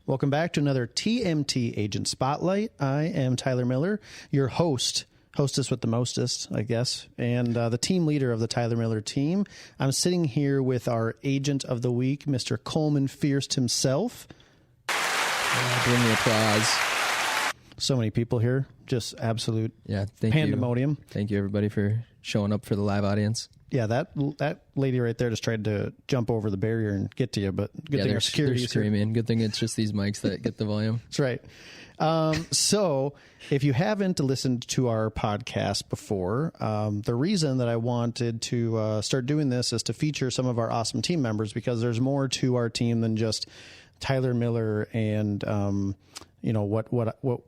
Welcome back to another TMT Agent Spotlight. I am Tyler Miller, your hostess with the mostest, I guess, and the team leader of the Tyler Miller team. I'm sitting here with our agent of the week, Mr. Coleman Fierst himself. Bring the applause. So many people here, just absolute thank pandemonium. You. Thank you, everybody, for showing up for the live audience. Yeah, that lady right there just tried to jump over the barrier and get to you, but good thing our security is screaming. Good thing it's just these mics that get the volume. That's right. So if you haven't listened to our podcast before, the reason that I wanted to start doing this is to feature some of our awesome team members, because there's more to our team than just Tyler Miller and what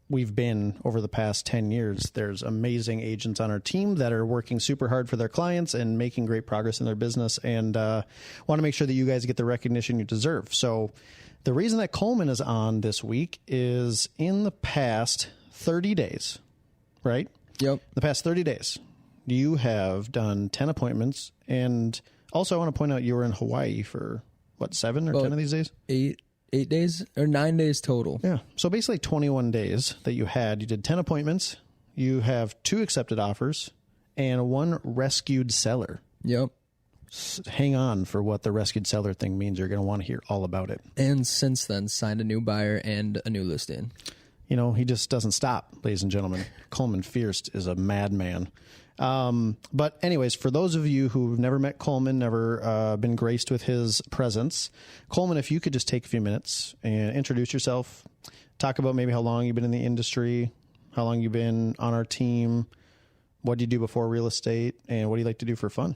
we've been over the past 10 years. There's amazing agents on our team that are working super hard for their clients and making great progress in their business, and want to make sure that you guys get the recognition you deserve. So the reason that Coleman is on this week is in the past 30 days, right? Yep. The past 30 days, you have done 10 appointments. And also I want to point out you were in Hawaii for, 7 or 10 of these days? 8 days or 9 days total. Yeah. So basically 21 days that you had. You did 10 appointments. You have 2 accepted offers and 1 rescued seller. Yep. Hang on for what the rescued seller thing means. You're going to want to hear all about it. And since then, signed a new buyer and a new listing. You know, he just doesn't stop, ladies and gentlemen. Coleman Fierst is a madman. But anyways, for those of you who've never met Coleman, never been graced with his presence, Coleman, if you could just take a few minutes and introduce yourself, talk about maybe how long you've been in the industry, how long you've been on our team, what do you do before real estate, and what do you like to do for fun?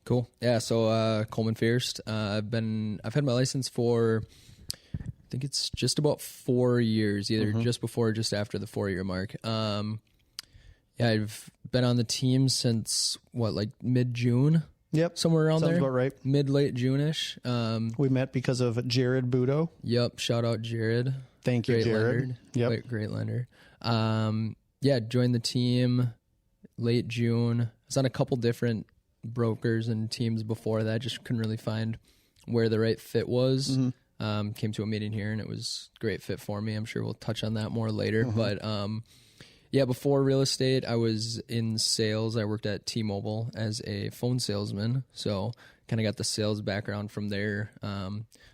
Cool. Yeah. So, Coleman Fierst, I've had my license for, I think it's just about 4 years, either just before or just after the 4-year mark. I've been on the team since mid-June? Yep. Somewhere around Sounds there. About right. Mid-late June-ish. We met because of Jared Budo. Yep. Shout out Jared. Thank you, great Jared. Lender. Yep. Great lender. Joined the team late June. I was on a couple different brokers and teams before that. Just couldn't really find where the right fit was. Came to a meeting here and it was a great fit for me. I'm sure we'll touch on that more later. But before real estate, I was in sales. I worked at T-Mobile as a phone salesman. So kind of got the sales background from there.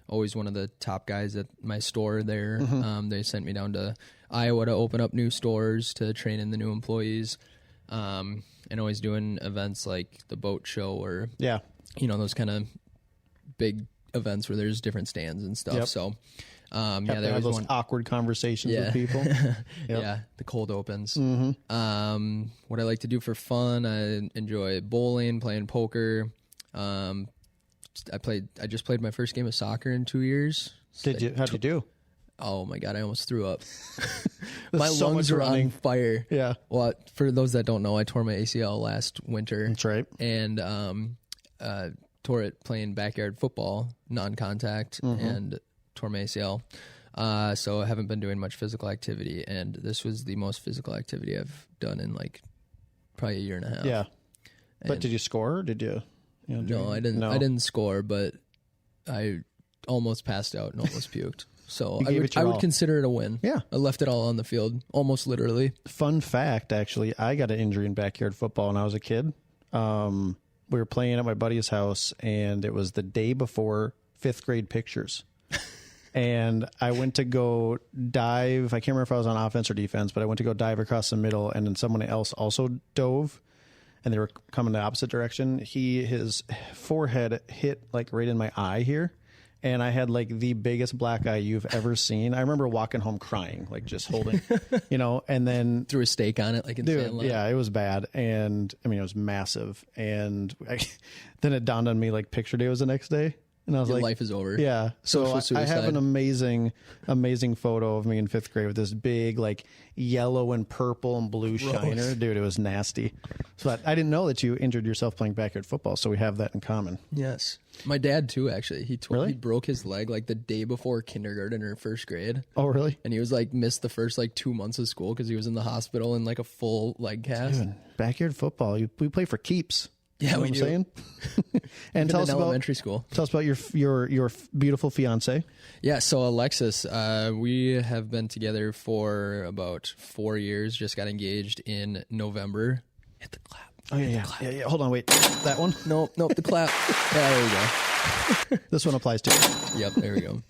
Always one of the top guys at my store there. They sent me down to Iowa to open up new stores, to train in the new employees. And always doing events like the boat show or, those kind of big events where there's different stands and stuff. Yep. So, there was those awkward conversations with people. Yeah, the cold opens. What I like to do for fun, I enjoy bowling, playing poker. I just played my first game of soccer in 2 years. How'd you do? Oh my God, I almost threw up. My so lungs were on fire. Yeah. Well, for those that don't know, I tore my ACL last winter. That's right. And tore it playing backyard football, non-contact, and tore my ACL. So I haven't been doing much physical activity, and this was the most physical activity I've done in probably a year and a half. Yeah. But did you score? Or did you? No, I didn't. No. I didn't score, but I almost passed out and almost puked. So I would consider it a win. Yeah. I left it all on the field, almost literally. Fun fact, actually, I got an injury in backyard football when I was a kid. We were playing at my buddy's house, and it was the day before 5th grade pictures. And I went to go dive. I can't remember if I was on offense or defense, but I went to go dive across the middle, and then someone else also dove, and they were coming the opposite direction. His forehead hit right in my eye here. And I had the biggest black eye you've ever seen. I remember walking home crying, just holding, and then threw a steak on it in Sandlot. Yeah, it was bad. And I mean, it was massive. And then it dawned on me picture day was the next day. And I was Your life is over. Yeah. So I have an amazing photo of me in 5th grade with this big, yellow and purple and blue shiner. Dude, it was nasty. So I didn't know that you injured yourself playing backyard football. So we have that in common. Yes. My dad, too, actually. He broke his leg the day before kindergarten or 1st grade. Oh, really? And he was missed the first 2 months of school because he was in the hospital in a full leg cast. Dude, backyard football. We play for keeps. Yeah, You know we what I'm do. saying? And Even in elementary school. Tell us about your beautiful fiance. Yeah, so Alexis, we have been together for about 4 years. Just got engaged in November. Hit the clap. Oh yeah. Hold on, wait. That one? Nope, the clap. Yeah, there we go. This one applies to. Yep, there we go.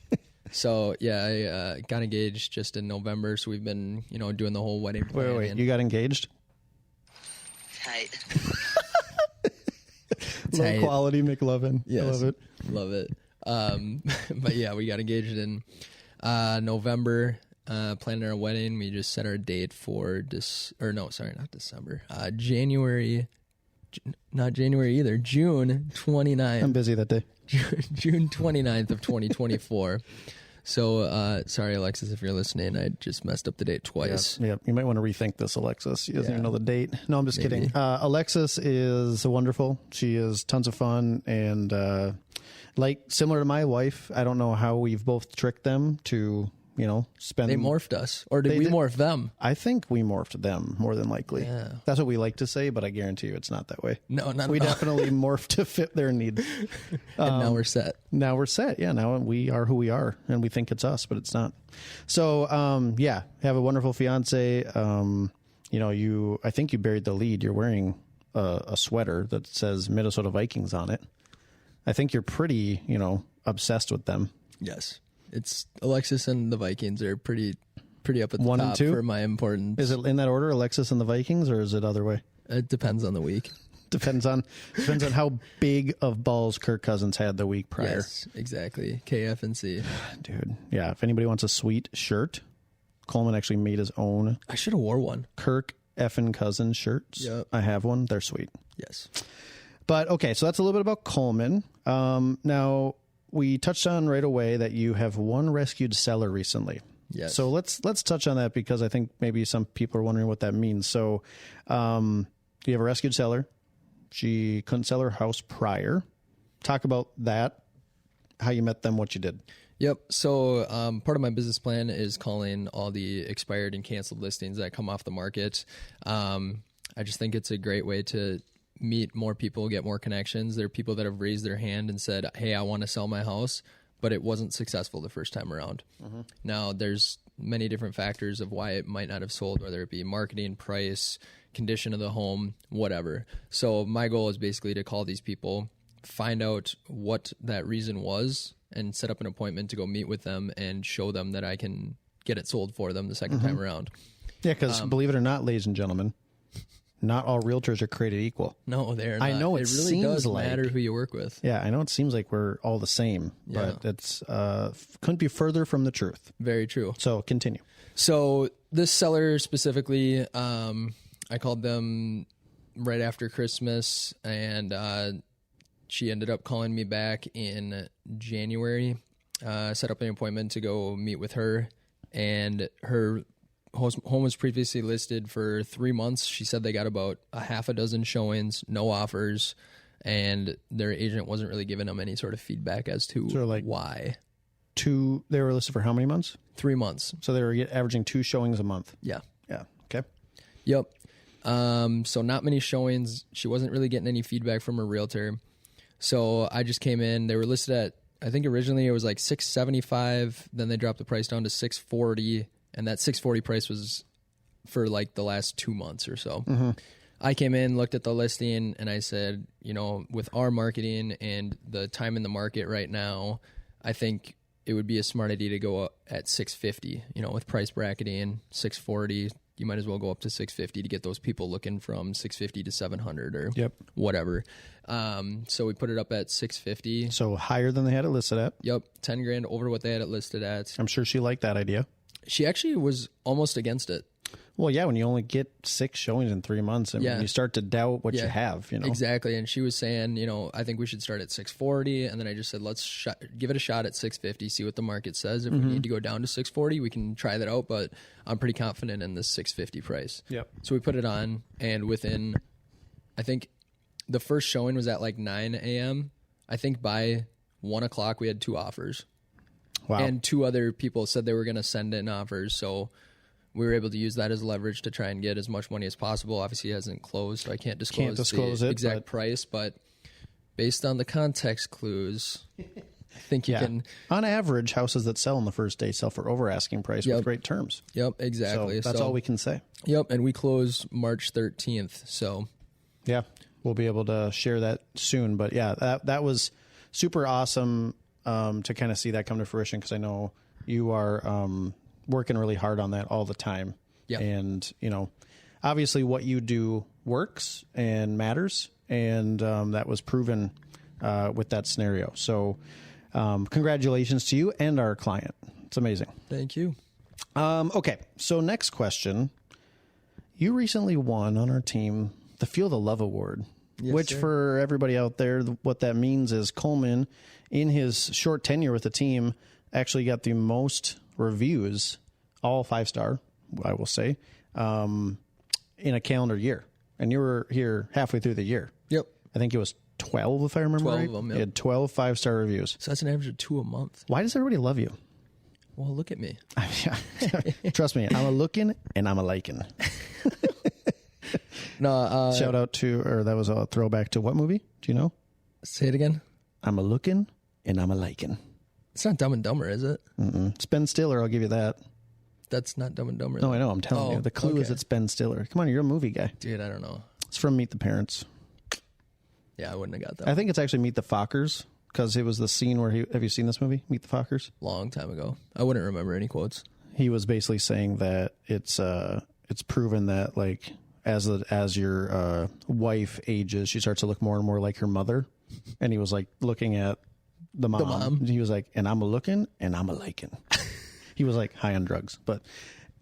So yeah, I got engaged just in November. So we've been, doing the whole wedding planning. Wait. You got engaged? Tight. Low quality McLovin. Yes, I love it. Love it. But yeah, we got engaged in November. Planning our wedding. We just set our date for not December. January. Not January either. June 29th. I'm busy that day. June 29th of 2024. So, sorry, Alexis, if you're listening, I just messed up the date twice. Yep. You might want to rethink this, Alexis. She doesn't even know the date. No, I'm just Maybe. kidding. Alexis is wonderful. She is tons of fun. And similar to my wife, I don't know how we've both tricked them to, spend. They morphed us. Or did we morph them? I think we morphed them more than likely. Yeah. That's what we like to say, but I guarantee you it's not that way. No, not We at all. definitely morphed to fit their needs. And now we're set. Now we're set. Yeah, now we are who we are, and we think it's us, but it's not. So, have a wonderful fiance. I think you buried the lead. You're wearing a sweater that says Minnesota Vikings on it. I think you're pretty, obsessed with them. Yes. It's Alexis and the Vikings are pretty up at the 1 and top 2? for my importance. Is it in that order, Alexis and the Vikings, or is it other way? It depends on the week. Depends on how big of balls Kirk Cousins had the week prior. Yes, exactly. KF and C. Dude, yeah. If anybody wants a sweet shirt, Coleman actually made his own I should have wore one. Kirk effing Cousins shirts. Yep. I have one. They're sweet. Yes. But okay, so that's a little bit about Coleman. Now we touched on right away that you have one rescued seller recently. Yes. So let's touch on that because I think maybe some people are wondering what that means. So you have a rescued seller. She couldn't sell her house prior. Talk about that, how you met them, what you did. Yep. So part of my business plan is calling all the expired and canceled listings that come off the market. I just think it's a great way to meet more people, get more connections. There are people that have raised their hand and said, hey, I want to sell my house, but it wasn't successful the first time around. Mm-hmm. Now, there's many different factors of why it might not have sold, whether it be marketing, price, condition of the home, whatever. So my goal is basically to call these people, find out what that reason was, and set up an appointment to go meet with them and show them that I can get it sold for them the second time around. Yeah, because believe it or not, ladies and gentlemen, not all realtors are created equal. No, they're not. I know it really seems does like, matter who you work with. Yeah, I know it seems like we're all the same, but it's couldn't be further from the truth. Very true. So continue. So this seller specifically, I called them right after Christmas, and she ended up calling me back in January, set up an appointment to go meet with her, and her home was previously listed for 3 months. She said they got about a half a dozen showings, no offers, and their agent wasn't really giving them any sort of feedback as to why. They were listed for how many months? 3 months. So they were averaging 2 showings a month. Yeah. Yeah. Okay. Yep. So not many showings. She wasn't really getting any feedback from her realtor. So I just came in. They were listed at, I think originally it was like $675. Then they dropped the price down to $640. And that $640 price was for like the last 2 months or so. Mm-hmm. I came in, looked at the listing, and I said, with our marketing and the time in the market right now, I think it would be a smart idea to go at $650. With price bracketing, $640. You might as well go up to $650 to get those people looking from $650 to $700 or whatever. So we put it up at $650. So higher than they had it listed at. Yep, $10,000 over what they had it listed at. I'm sure she liked that idea. She actually was almost against it. Well, yeah, when you only get 6 showings in 3 months, you start to doubt what you have, Exactly. And she was saying, I think we should start at $640. And then I just said, let's give it a shot at $650, see what the market says. If we need to go down to $640, we can try that out. But I'm pretty confident in this $650 price. Yep. So we put it on, and within, I think the first showing was at like 9 a.m. I think by 1 o'clock, we had 2 offers. Wow. And 2 other people said they were going to send in offers. So we were able to use that as leverage to try and get as much money as possible. Obviously, it hasn't closed, so I can't disclose the exact price, but based on the context clues, I think you can. On average, houses that sell on the first day sell for over asking price with great terms. Yep, exactly. So that's all we can say. Yep, and we close March 13th, so. Yeah, we'll be able to share that soon. But yeah, that was super awesome to kind of see that come to fruition, because I know you are working really hard on that all the time. Yeah. And, obviously what you do works and matters. And that was proven with that scenario. So congratulations to you and our client. It's amazing. Thank you. Okay. So next question. You recently won on our team the Feel the Love Award, which sir. For everybody out there, what that means is Coleman, in his short tenure with the team, actually got the most reviews, all 5-star, I will say, in a calendar year. And you were here halfway through the year. Yep. I think it was 12, if I remember 12 right. of them, yep. You had 12 5-star reviews. So that's an average of 2 a month. Why does everybody love you? Well, look at me. Trust me, I'm a looking and I'm a liking. No, Shout out to, or that was a throwback to what movie? Do you know? Say it again. I'm a looking and I'm a liking. It's not Dumb and Dumber, is it? It's Ben Stiller, I'll give you that. That's not Dumb and Dumber. No, I know, I'm telling you. The clue is it's Ben Stiller. Come on, you're a movie guy. Dude, I don't know. It's from Meet the Parents. Yeah, I wouldn't have got that. I think it's actually Meet the Fockers, because it was the scene where have you seen this movie, Meet the Fockers? Long time ago. I wouldn't remember any quotes. He was basically saying that it's proven that, like, as your wife ages, she starts to look more and more like her mother. And he was like looking at the mom. He was like, and I'm a looking and I'm a liking. He was like high on drugs. But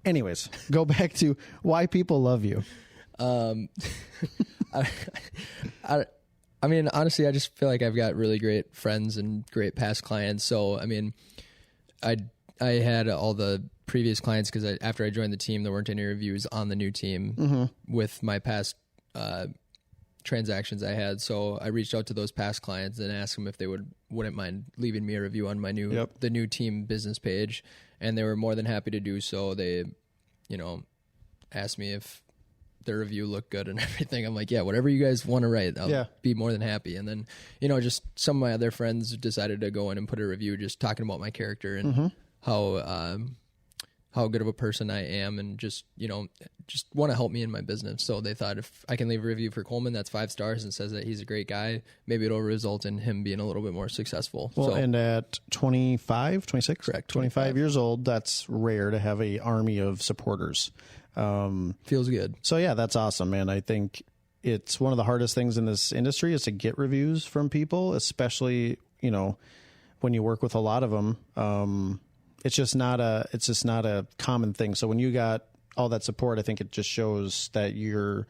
anyways, go back to why people love you. I mean, honestly, I just feel like I've got really great friends and great past clients. So, I mean, I had all the previous clients because after I joined the team, there weren't any reviews on the new team with my past transactions I had. So I reached out to those past clients and asked them if they wouldn't mind leaving me a review on my the new team business page, and they were more than happy to do so. They, asked me if their review looked good and everything. I'm like, yeah, whatever you guys want to write, I'll be more than happy. And then, just some of my other friends decided to go in and put a review just talking about my character and how good of a person I am, and just want to help me in my business. So they thought if I can leave a review for Coleman that's 5 stars and says that he's a great guy, maybe it'll result in him being a little bit more successful. Well, and at 25, 26, correct, 25 years old, that's rare to have a army of supporters. Feels good. So yeah, that's awesome, man. I think it's one of the hardest things in this industry is to get reviews from people, especially, when you work with a lot of them. It's just not a common thing. So when you got all that support, I think it just shows that you're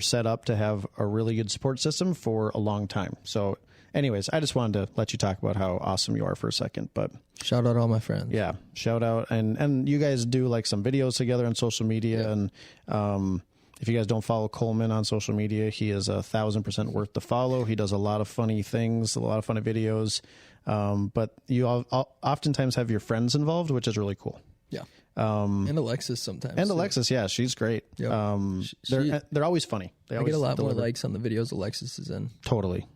set up to have a really good support system for a long time. So anyways, I just wanted to let you talk about how awesome you are for a second, but shout out all my friends. Yeah. Shout out. And you guys do like some videos together on social media. Yeah. And, if you guys don't follow Coleman on social media, he is 1,000% worth the follow. He does a lot of funny things, a lot of funny videos. But you oftentimes have your friends involved, which is really cool. Yeah. And Alexis sometimes. And Alexis, yeah, she's great. Yep. They're always funny. I get a lot more likes on the videos Alexis is in. Totally.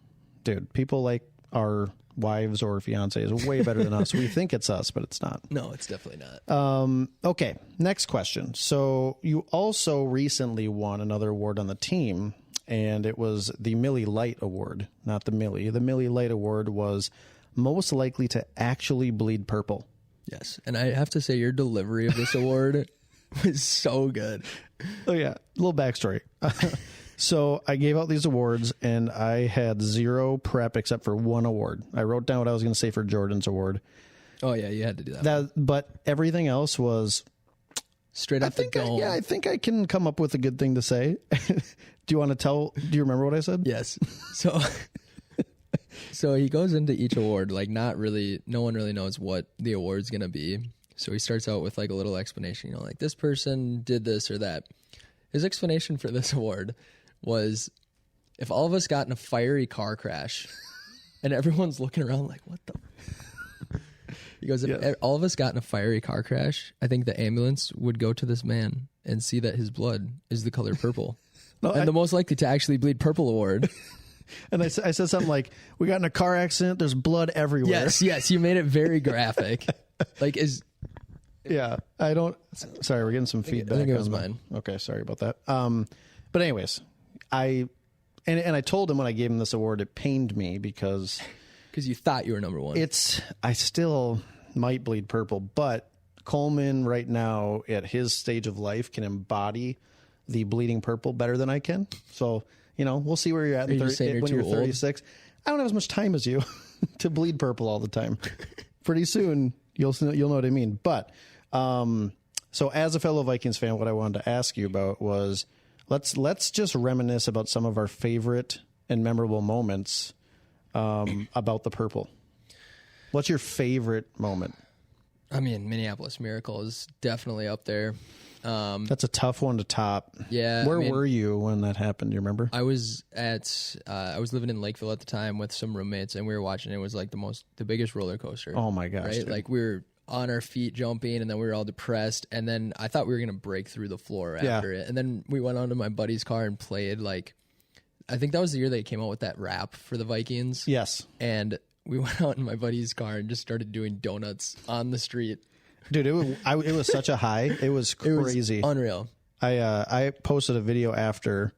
Dude, people like our wives or fiancés way better than us. We think it's us, but it's not. No, it's definitely not. Okay, next question. So you also recently won another award on the team, and it was the Millie Light Award, not the Millie. The Millie Light Award was most likely to actually bleed purple. Yes, and I have to say your delivery of this award was so good. Oh, yeah. A little backstory. So I gave out these awards, and I had zero prep except for one award. I wrote down what I was going to say for Jordan's award. Oh, yeah, you had to do that. But everything else was straight off the dome. I think I can come up with a good thing to say. Do you want to tell? Do you remember what I said? Yes. So he goes into each award like not really. No one really knows what the award's going to be. So he starts out with like a little explanation. Like this person did this or that. His explanation for this award was if all of us got in a fiery car crash and everyone's looking around like, what the? He goes, if all of us got in a fiery car crash, I think the ambulance would go to this man and see that his blood is the color purple. The most likely to actually bleed purple award. And I said something like, we got in a car accident. There's blood everywhere. Yes. You made it very graphic. Yeah. Sorry, we're getting some feedback. I think it was mine. Okay. Sorry about that. But anyways, I told him when I gave him this award, it pained me because you thought you were number one. I still might bleed purple, but Coleman right now at his stage of life can embody the bleeding purple better than I can. So, we'll see where you're at when you're 36. I don't have as much time as you to bleed purple all the time. Pretty soon you'll know what I mean. But so as a fellow Vikings fan, what I wanted to ask you about was let's just reminisce about some of our favorite and memorable moments about the purple. What's your favorite moment? I mean, Minneapolis Miracle is definitely up there. That's a tough one to top. Yeah. Where were you when that happened? Do you remember? I was living in Lakeville at the time with some roommates, and we were watching. It was like the biggest roller coaster. Oh my gosh! Right? Dude. Like we were on our feet jumping, and then we were all depressed, and then I thought we were gonna break through the floor after it, and then we went onto my buddy's car and played. Like, I think that was the year they came out with that rap for the Vikings. Yes. And we went out in my buddy's car and just started doing donuts on the street. Dude, it was such a high. It was crazy. It was unreal. I posted a video after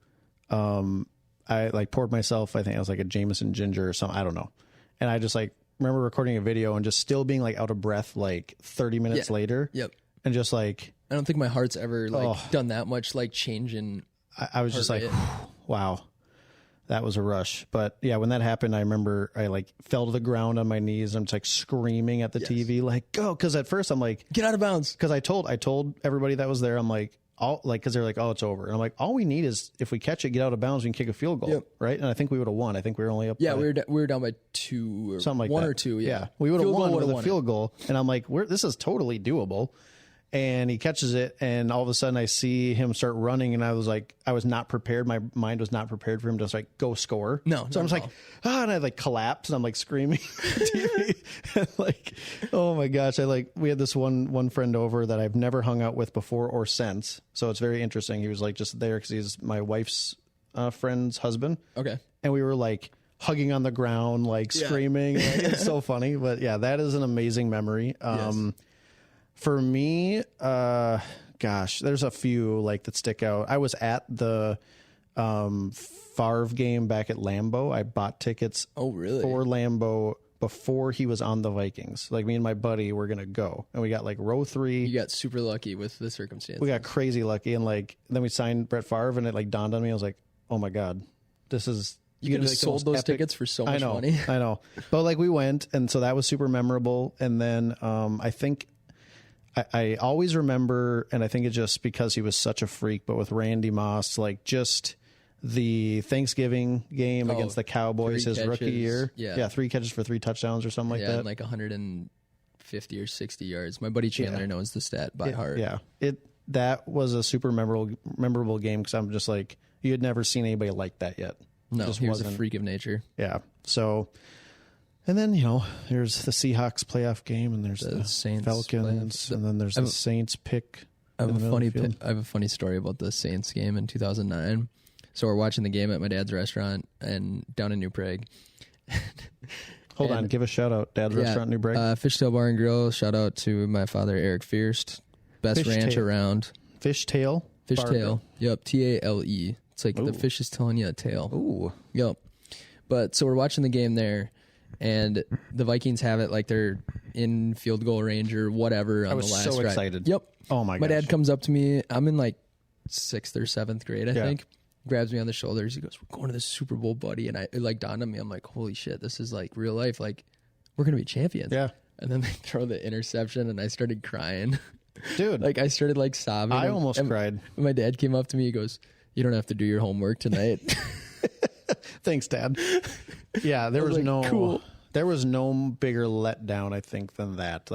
I poured myself, I think it was like a Jameson ginger or something, I don't know. And I just remember recording a video and just still being out of breath 30 minutes later. Yep. And just I don't think my heart's ever done that much change in I was just wow. That was a rush. But yeah, when that happened, I remember I fell to the ground on my knees. I'm just screaming at the TV, go. Cause at first I'm get out of bounds. Cause I told everybody that was there, I'm cause they're oh, it's over. And I'm all we need is if we catch it, get out of bounds, we can kick a field goal. Yep. Right. And I think we would have won. I think we were only up. Yeah. We were down by 2 or something one that. Or two. Yeah. We would have won with a field goal. And I'm this is totally doable. And he catches it, and all of a sudden I see him start running, and I was not prepared. My mind was not prepared for him to go score. No, so I'm just and I collapsed, and I'm screaming at the TV. And oh my gosh, we had this one friend over that I've never hung out with before or since. So it's very interesting. He was just there because he's my wife's friend's husband. Okay, and we were hugging on the ground, screaming. It's so funny, but yeah, that is an amazing memory. Yes. For me, there's a few that stick out. I was at the Favre game back at Lambeau. I bought tickets for Lambeau before he was on the Vikings. Me and my buddy were going to go, and we got row 3. You got super lucky with the circumstances. We got crazy lucky, and then we signed Brett Favre, and it dawned on me. I was oh my God, this is... You could have sold those tickets for so much money. I know. But we went, and so that was super memorable. And then I think... I always remember, and I think it's just because he was such a freak, but with Randy Moss, just the Thanksgiving game against the Cowboys, his rookie year. Yeah, 3 catches for 3 touchdowns or something like that. And 150 or 60 yards. My buddy Chandler knows the stat by heart. Yeah, that was a super memorable game because I'm just you had never seen anybody like that yet. No, he was a freak of nature. Yeah, so... And then, there's the Seahawks playoff game, and there's the Saints Falcons, and then there's the Saints pick. I have a funny story about the Saints game in 2009. So we're watching the game at my dad's restaurant and down in New Prague. Hold on, give a shout out, Dad's Restaurant, New Prague. Fishtail Bar and Grill. Shout out to my father, Eric Fierst. Best ranch around. Fishtail? Fishtail. Yep, Tale. It's the fish is telling you a tale. Ooh. Yep. But so we're watching the game there. And the Vikings have it they're in field goal range or whatever on the last drive. I was so excited. Yep. Oh, my gosh. My dad comes up to me. I'm in 6th or 7th grade, I think. Grabs me on the shoulders. He goes, "We're going to the Super Bowl, buddy." And it dawned on me. I'm holy shit, this is real life. We're going to be champions. Yeah. And then they throw the interception, and I started crying. Dude. I started sobbing. I almost cried. My dad came up to me. He goes, "You don't have to do your homework tonight." Thanks, Dad. Yeah, there was no cool. There was no bigger letdown, I think, than that.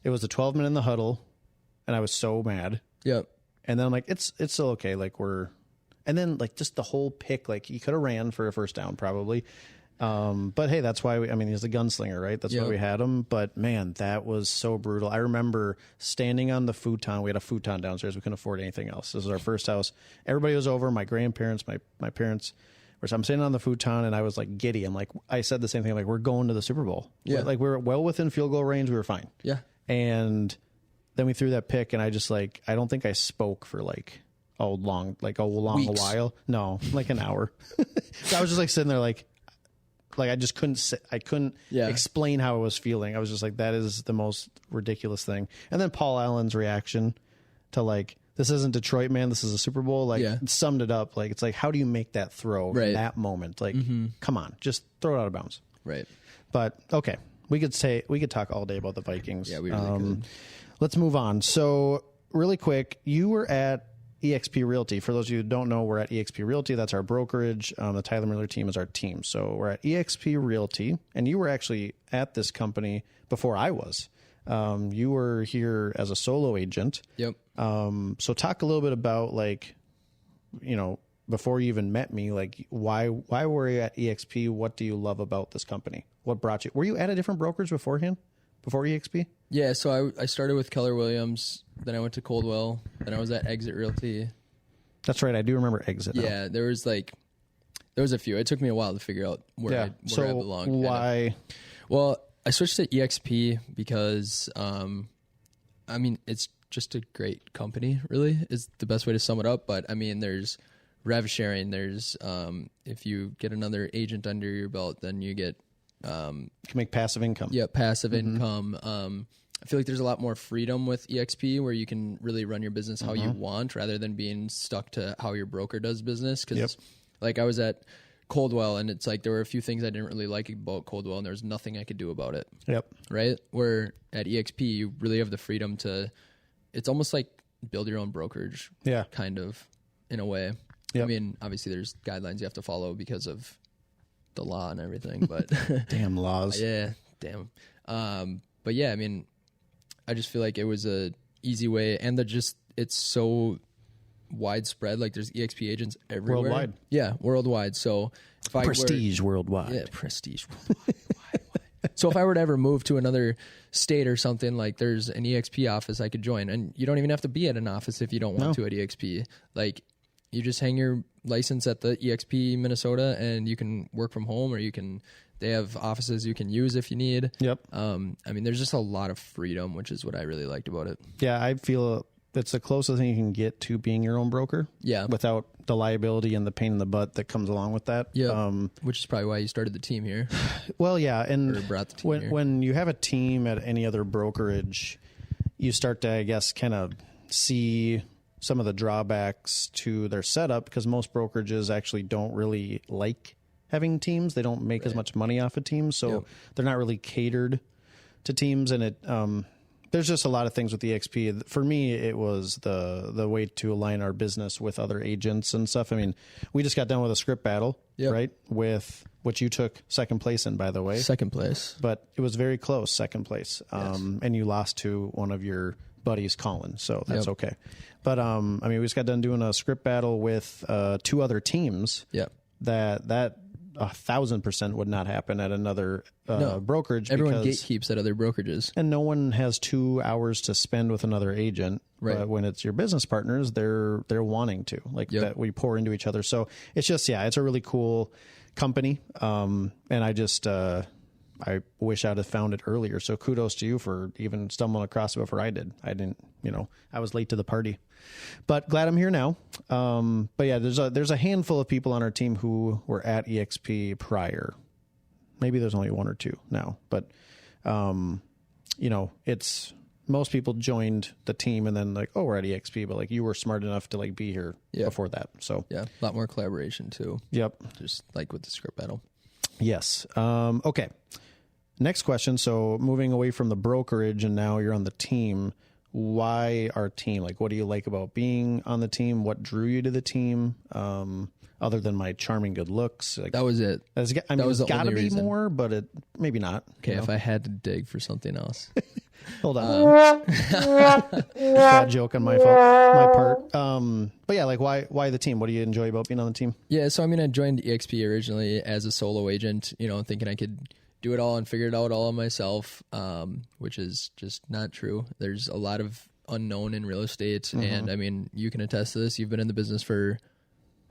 It was the 12 minute in the huddle, and I was so mad. Yep. And then I'm it's still okay. And then just the whole pick, he could have ran for a first down probably, But hey, that's why he's a gunslinger, right? That's why we had him. But man, that was so brutal. I remember standing on the futon. We had a futon downstairs. We couldn't afford anything else. This was our first house. Everybody was over. My grandparents, my parents. I'm standing on the futon and I was like giddy. I said the same thing. Like, we're going to the Super Bowl. Yeah. Like, we were well within field goal range. We were fine. Yeah. And then we threw that pick and I just I don't think I spoke for Weeks. a while. No, like an hour. So I was just sitting there I just couldn't explain how I was feeling. I was just that is the most ridiculous thing. And then Paul Allen's reaction to this isn't Detroit, man. This is a Super Bowl. Summed it up. It's how do you make that throw in that moment? Come on, just throw it out of bounds. Right. But okay, we could talk all day about the Vikings. Yeah, we really could. Let's move on. So really quick, you were at eXp Realty. For those of you who don't know, we're at eXp Realty. That's our brokerage. The Tyler Miller team is our team. So we're at eXp Realty, and you were actually at this company before I was. You were here as a solo agent. Yep. So talk a little bit about before you even met me, why were you at eXp? What do you love about this company? What brought you? Were you at a different brokerage beforehand? Before eXp? Yeah, so I started with Keller Williams, then I went to Coldwell, then I was at Exit Realty. That's right, I do remember Exit. Yeah, there was a few. It took me a while to figure out where I belonged. Why? Well, I switched to eXp because, it's just a great company, really, is the best way to sum it up. But, there's rev sharing. There's, if you get another agent under your belt, then you get... can make passive income. Yeah, passive income. I feel like there's a lot more freedom with eXp where you can really run your business how you want rather than being stuck to how your broker does business. Because I was at Coldwell and it's there were a few things I didn't really like about Coldwell and there was nothing I could do about it. Yep. Right? Where at eXp you really have the freedom to, it's almost like build your own brokerage. Yeah. Kind of, in a way. Yep. Obviously there's guidelines you have to follow because of the law and everything, but damn laws. Yeah, damn. But yeah, I just feel like it was a easy way, and it's so widespread. There's eXp agents everywhere. Worldwide. Yeah, worldwide. So if prestige worldwide. Yeah, prestige worldwide. So if I were to ever move to another state or something, there's an eXp office I could join, and you don't even have to be at an office if you don't want to at eXp. You just hang your license at the eXp Minnesota and you can work from home or they have offices you can use if you need. Yep. There's just a lot of freedom, which is what I really liked about it. Yeah, I feel it's the closest thing you can get to being your own broker. Yeah. Without the liability and the pain in the butt that comes along with that. Yeah. Which is probably why you started the team here. Well, yeah. And or brought the team here. When you have a team at any other brokerage, you start to, I guess, kind of see some of the drawbacks to their setup because most brokerages actually don't really like having teams. They don't make as much money off of teams, so they're not really catered to teams. And it there's just a lot of things with the eXp. For me, it was the way to align our business with other agents and stuff. We just got done with a script battle, right? With which you took second place in, by the way. Second place. But it was very close, second place. And you lost to one of your buddies, Colin, so that's okay. But we just got done doing a script battle with two other teams. Yeah, that 1,000% would not happen at another brokerage. Everyone gatekeeps at other brokerages, and no one has 2 hours to spend with another agent. Right. But when it's your business partners, they're wanting to that we pour into each other. So it's just it's a really cool company. And I just I wish I'd have found it earlier. So kudos to you for even stumbling across it before I did. I didn't, I was late to the party, but glad I'm here now. But yeah, there's a handful of people on our team who were at eXp prior. Maybe there's only one or two now, but it's most people joined the team and then we're at eXp, but you were smart enough to be here before that. So yeah, a lot more collaboration too. Yep. Just with the script battle. Yes. Okay. Next question. So moving away from the brokerage and now you're on the team, why our team? What do you like about being on the team? What drew you to the team? Other than my charming good looks. That was it. It's got to be more, but maybe not. Okay, if I had to dig for something else. Hold on. Bad joke on my part. But yeah, like why the team? What do you enjoy about being on the team? Yeah, so I mean, I joined EXP originally as a solo agent, thinking I could do it all and figure it out all on myself, which is just not true. There's a lot of unknown in real estate, and I mean, you can attest to this. You've been in the business for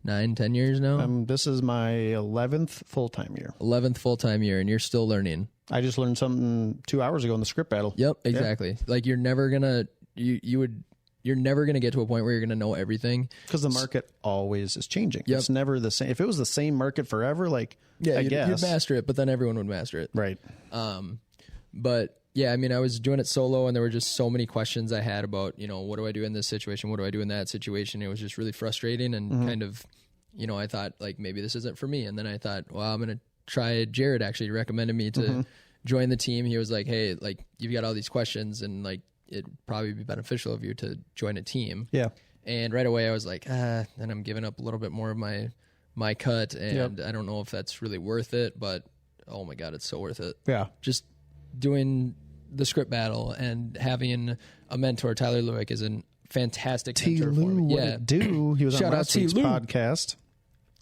9-10 years now. This is my 11th full-time year. 11th full-time year, and you're still learning. I just learned something 2 hours ago in the script battle. Yep, exactly. Yeah. Like you're never gonna you're never gonna get to a point where you're gonna know everything because the market always is changing. Yep. It's never the same. If it was the same market forever, like I guess you'd master it, but then everyone would master it. Right. But yeah, I mean, I was doing it solo, and there were just so many questions I had about, what do I do in this situation? What do I do in that situation? It was just really frustrating and kind of, I thought like maybe this isn't for me. And then I thought, well, I'm going to try. Jared actually recommended me to join the team. He was like, hey, like you've got all these questions and like it'd probably be beneficial of you to join a team. Yeah. And right away I was like, then I'm giving up a little bit more of my cut. And I don't know if that's really worth it, but oh my God, it's so worth it. Yeah. Just doing the script battle and having a mentor. Tyler Lewick is a fantastic mentor for me. Yeah, do he was Shout on last week's podcast.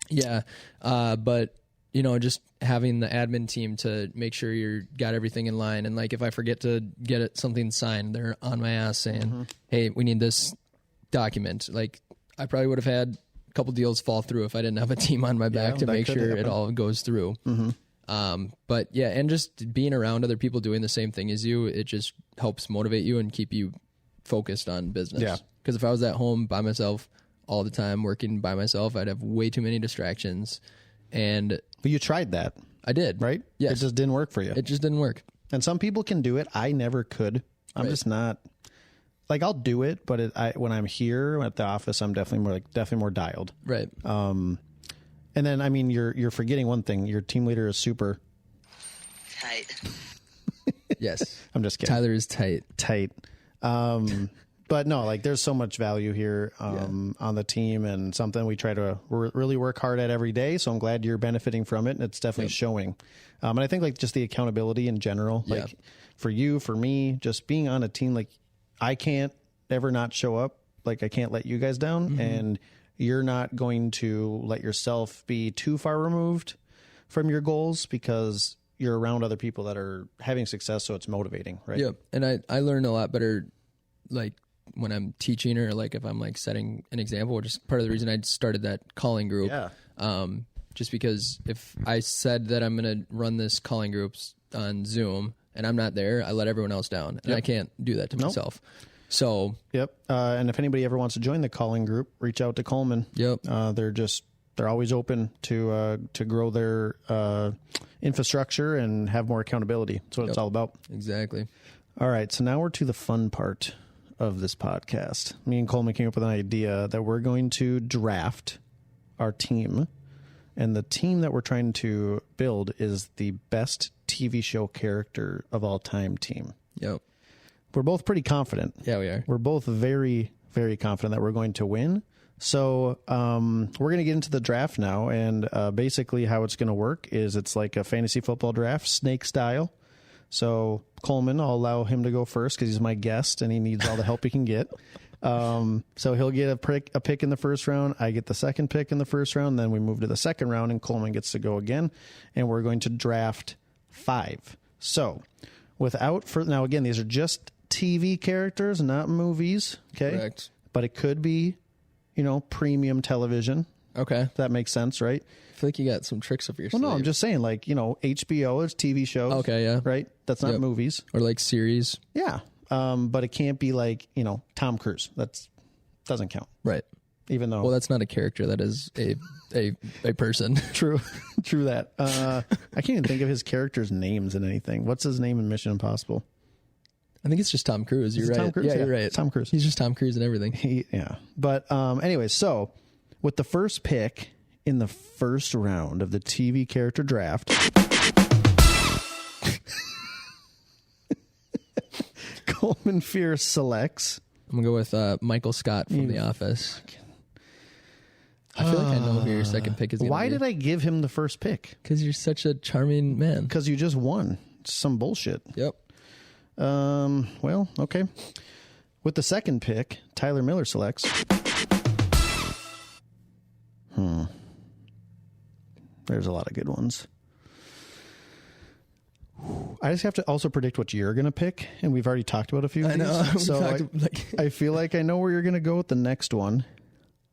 Yeah, but just having the admin team to make sure you got everything in line, and like if I forget to get something signed, they're on my ass saying, "Hey, we need this document." Like I probably would have had a couple deals fall through if I didn't have a team on my back to make sure it all goes through. But yeah, and just being around other people doing the same thing as you, it just helps motivate you and keep you focused on business. Yeah. Because if I was at home by myself all the time, working by myself, I'd have way too many distractions. But you tried that. I did. Right? Yes. It just didn't work for you. It just didn't work. And some people can do it. I never could. I'm just not. Like I'll do it, but when I'm here at the office, I'm definitely more dialed. Right. And then, I mean, you're forgetting one thing. Your team leader is super tight. Yes. I'm just kidding. Tyler is tight. Tight. But no, like there's so much value here on the team and something we try to really work hard at every day. So I'm glad you're benefiting from it. And it's definitely showing. And I think like just the accountability in general, like for you, for me, just being on a team, like I can't ever not show up. Like I can't let you guys down. And you're not going to let yourself be too far removed from your goals because you're around other people that are having success. So it's motivating, right? Yeah. And I learn a lot better, like when I'm teaching or like if I'm like setting an example, which is part of the reason I started that calling group. Yeah. Just because if I said that I'm going to run this calling groups on Zoom and I'm not there, I let everyone else down and I can't do that to myself. So, and if anybody ever wants to join the calling group, reach out to Coleman. They're always open to grow their infrastructure and have more accountability. That's what it's all about. Exactly. All right. So now we're to the fun part of this podcast. Me and Coleman came up with an idea that we're going to draft our team, and the team that we're trying to build is the best TV show character of all time team. Yep. We're both pretty confident. Yeah, we are. We're both very, very confident that we're going to win. So we're going to get into the draft now, and basically how it's going to work is it's like a fantasy football draft, snake style. So Coleman, I'll allow him to go first because he's my guest and he needs all the help he can get. So he'll get a pick in the first round. I get the second pick in the first round. Then we move to the second round, and Coleman gets to go again. And we're going to draft 5. So now again, these are just TV characters, not movies. Okay. Correct. But it could be, premium television. Okay. That makes sense, right? I feel like you got some tricks up your sleeve. Well, no, I'm just saying, like, HBO is TV shows. Okay, yeah. Right? That's not movies. Or like series. Yeah. But it can't be like, Tom Cruise. That doesn't count. Right. Even though. Well, that's not a character. That is a person. True that. I can't even think of his character's names in anything. What's his name in Mission Impossible? I think it's just Tom Cruise. You're right. Tom Cruise? Yeah, you're right. It's Tom Cruise. He's just Tom Cruise and everything. Yeah. But anyway, so with the first pick in the first round of the TV character draft, Coleman Fierst selects. I'm going to go with Michael Scott from The Office. I feel like I know who your second pick is going to be. Why did I give him the first pick? Because you're such a charming man. Because you just won. It's some bullshit. Yep. Well, okay. With the second pick, Tyler Miller selects. There's a lot of good ones. I just have to also predict what you're going to pick, and we've already talked about a few of these. I know. So I feel like I know where you're going to go with the next one,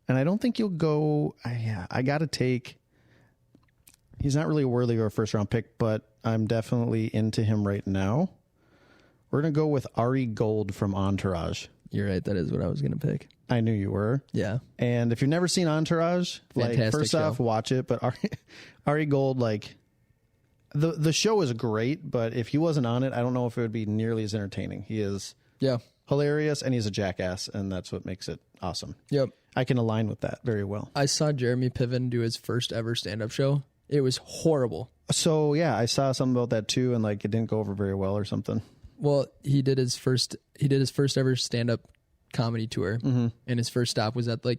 and I don't think you'll go. I got to take. He's not really worthy of a first round pick, but I'm definitely into him right now. We're going to go with Ari Gold from Entourage. You're right. That is what I was going to pick. I knew you were. Yeah. And if you've never seen Entourage, Fantastic first show. off, watch it. But Ari Gold, the show is great, but if he wasn't on it, I don't know if it would be nearly as entertaining. He is hilarious, and he's a jackass, and that's what makes it awesome. Yep. I can align with that very well. I saw Jeremy Piven do his first ever stand-up show. It was horrible. So, yeah, I saw something about that, too, and it didn't go over very well or something. Well, he did his first ever stand-up comedy tour, and his first stop was at the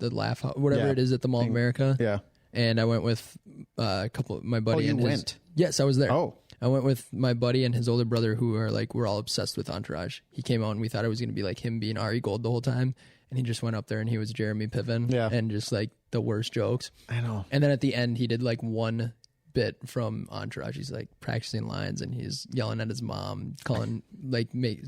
Laugh House, whatever it is at the Mall of America. Yeah. And I went with a couple of my buddy. Oh, you went? Yes, I was there. Oh. I went with my buddy and his older brother, who are we're all obsessed with Entourage. He came out and we thought it was going to be him being Ari Gold the whole time, and he just went up there and he was Jeremy Piven, and just the worst jokes. I know. And then at the end, he did one bit from Entourage. He's practicing lines and he's yelling at his mom, calling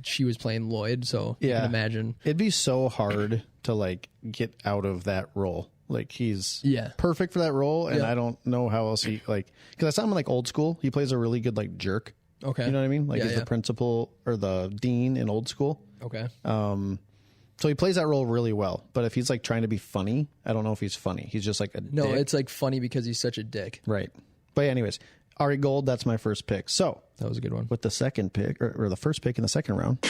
she was playing Lloyd. So you can imagine it'd be so hard to get out of that role. He's perfect for that role, and I don't know how else he because I saw him in Old School. He plays a really good jerk. Okay, you know what I mean? He's the principal or the dean in Old School. Okay. So he plays that role really well. But if he's trying to be funny, I don't know if he's funny. He's just a no. dick. It's funny because he's such a dick. Right. But anyways, Ari Gold, that's my first pick. So that was a good one. With the second pick or the first pick in the second round,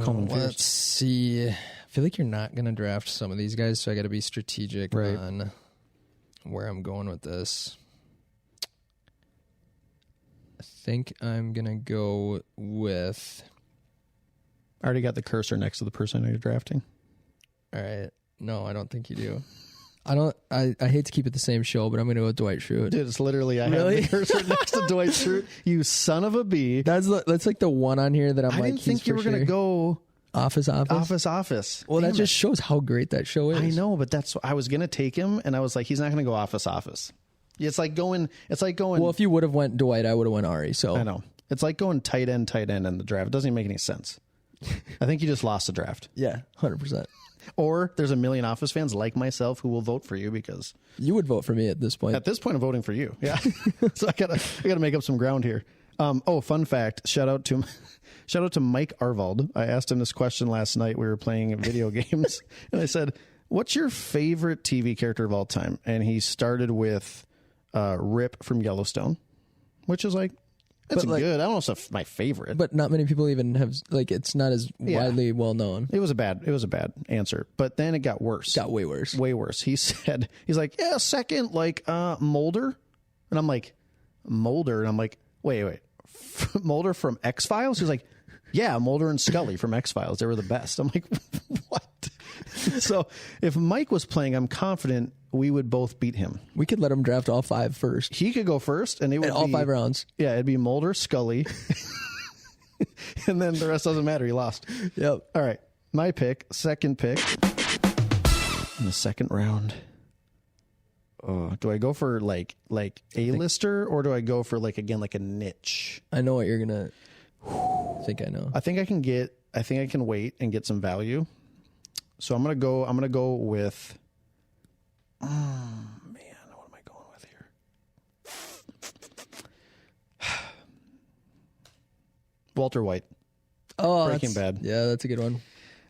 Coleman Fierst. Let's see. I feel like you're not going to draft some of these guys, so I got to be strategic on where I'm going with this. I think I'm going to go with... I already got the cursor next to the person you're drafting. All right. No, I don't think you do. I hate to keep it the same show, but I'm going to go with Dwight Schrute. Dude, it's literally, I have the cursor next to Dwight Schrute. You son of a bee. That's the one on here that I'm I didn't think you were going to go... Office. Office. Well, that just shows how great that show is. I know, but I was going to take him, and I was like, he's not going to go Office. It's like going... Well, if you would have went Dwight, I would have went Ari, so... I know. It's like going tight end in the draft. It doesn't even make any sense. I think you just lost the draft. Yeah, 100%. Or there's a million Office fans like myself who will vote for you because... You would vote for me at this point. At this point, I'm voting for you. Yeah. So I gotta make up some ground here. Fun fact. Shout out to Mike Arvald. I asked him this question last night. We were playing video games. And I said, what's your favorite TV character of all time? And he started with Rip from Yellowstone, which is it's good. I don't know if it's my favorite. But not many people even have, it's not as widely well known. It was a bad answer. But then it got worse. Got way worse. Way worse. He's like, second, Mulder. And I'm like, Mulder. And I'm like, wait. Mulder from X-Files? He's like, yeah, Mulder and Scully from X-Files. They were the best. I'm like, what? So if Mike was playing, I'm confident we would both beat him. We could let him draft all five first. He could go first, and it would be all 5 rounds. Yeah, it'd be Mulder, Scully, and then the rest doesn't matter. He lost. Yep. All right, my pick, second pick in the second round. Oh, do I go for A-lister or do I go for a niche? I know what you're gonna. I think I know. I think I can wait and get some value. So I'm gonna go with. Oh man, what am I going with here? Walter White. Oh, Breaking Bad. Yeah, that's a good one.